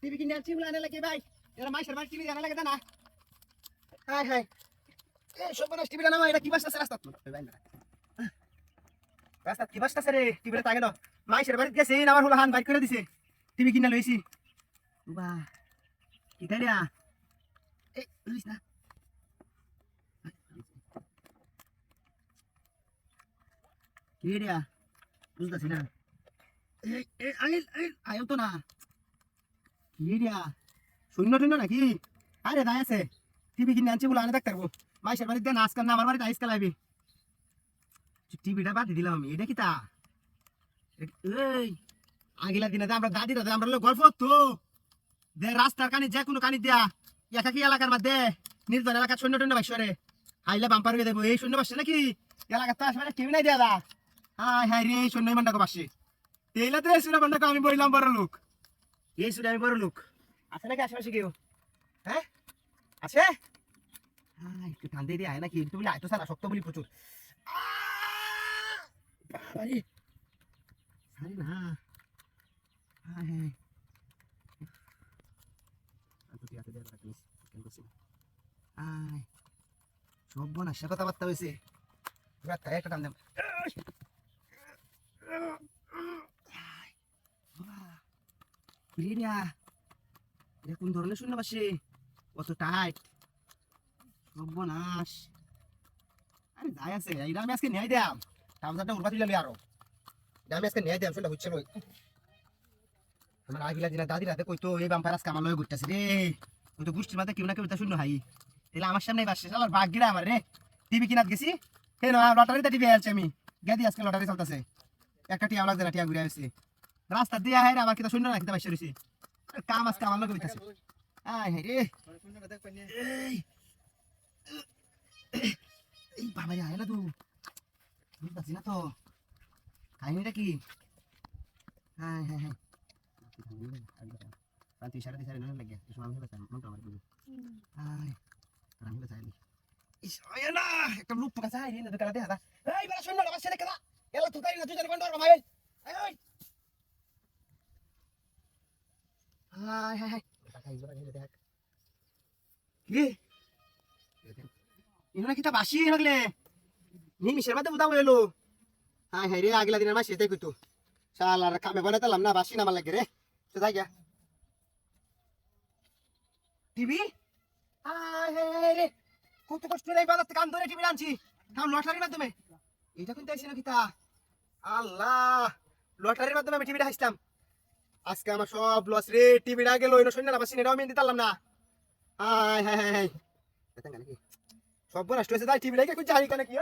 TV কিনে আনছি বলে আনা লাগে ভাই এরা মাইশের বাড়ি টিভি আনা লাগে না হাই হাই এই সব মানুষ টিভি আনা এটা কি বাসা রাস্তা রাস্তা কি বাসা রে টিভিটা তাকে না মাইশের বাড়ি গেছে আমার হলো হান বাইক করে দিছে টিভি কিনা লইছি বাহ কি তাইরা এই লইছ না কি রে বুঝতাছি না এই আইল তো না কি রে শূন্য টুন্য নাকি আরে দায় আছে টিভি কিনে আনছি বলে আনে দেখতে পারবো মাইশের বাড়িতে নাচ কান আমার বাড়িতে আইস কালাবি টিভিটা বাদ দিলাম আমি এটা কি তা এই আগিলা দিনে আমরা দাদি দাদা আমরা গল্প তো দে রাস্তার কানি যে কোনো কানি দিয়া একাকি এলাকার মধ্যে নির্জন এলাকার শূন্য টুন্য বাসরে আইলে বাম্পার হয়ে দেবো এই শূন্য বাসে নাকি এলাকার তো আসবে টিভি নাই দিয়া দা হাই হাই রে শূন্য মান্ডাকে বাসে এইলা তো শূন্য মান্ডাকে আমি বললাম বড় লোক এই শুনে আমি বড় লোক আছে নাকি আশেপাশে কেউ হ্যাঁ আছে একটু টান দিয়ে আয় নাকি তুমি আয় তো সারা শক্ত বলি প্রচুর আরে সারি না হ্যাঁ হ্যাঁ সব বনাসা কথাবার্তা হয়েছে একটা টান দেব এটা কোন ধরনের শূন্য বাসে কত টাইট সর্বনাশ আরে যাই আছে এইটা আমি আজকে নিয়ে দিলাম টাউজারটা উড়বা দিলাম আরো এটা আমি আজকে নিয়ে দিলাম শুনলে হচ্ছে নই আমার আগিলা দিনা দাদি রাতে কইতো এই বাম্পার আজকে আমার লয়ে ঘুরতেছে রে ওই তো গোষ্ঠীর মাঝে কেউ না কেউ শূন্য হাই তাহলে আমার সামনে বাসছে আমার বাঘ গিরা আমার রে টিভি কিনাত গেছি হে না লটারিতে টিভি আছে আমি গেদি আজকে লটারি চলতেছে একটা টিয়া লাগছে না টিয়া ঘুরে আসছে রাস্তা দিয়ে হাই রে আমার কিতা শূন্য রাখতে বাসছে রয়েছে কাম আজকে আমার লগে হইতাছে আয় হে রে এই বাবা রে আয় না তুই বুঝতাছি না তো কাহিনীটা কি হ্যাঁ হ্যাঁ হ্যাঁ পাঁচ সাড়ে তিন সাড়ে নয় লাগে সময় হলে মনটা আমার বুঝি আয় আমি তো চাইলি ইস না একটা লোক পোকা চাই রে দোকানে দেখা দা এই বড় শূন্য বাসছে রে কেদা এলা তুই তাই না তুই জানি কোন ধর ভাই আয় আয় হাই হাই হাই টাকাই জোড়া গেলে দেখ কি ইনা কিতা বাসি লাগলে নিমিশের মধ্যে উদা হইলো হাই হাই রে আগলা দিনের মাসি তাই কইতো শালার কামে বানাইতাম না বাসি না আমার লাগে রে তো যাই গা টিভি হাই হাই রে কত কষ্ট রে বাজার থেকে কাম ধরে টিভি আনছি তাও লটারির মাধ্যমে এটা কিন্তু আইছে না কিতা আল্লাহ লটারির মাধ্যমে আমি টিভিটা হাসতাম আজকে আমার সব লস রে টিভিটা গেল এনো শূন্য না বাসি নেরাও আমি দিতাম না হাই হাই হাই সব বড় নষ্ট হয়েছে তাই টিভি লাগে কিছু জানি কেন কি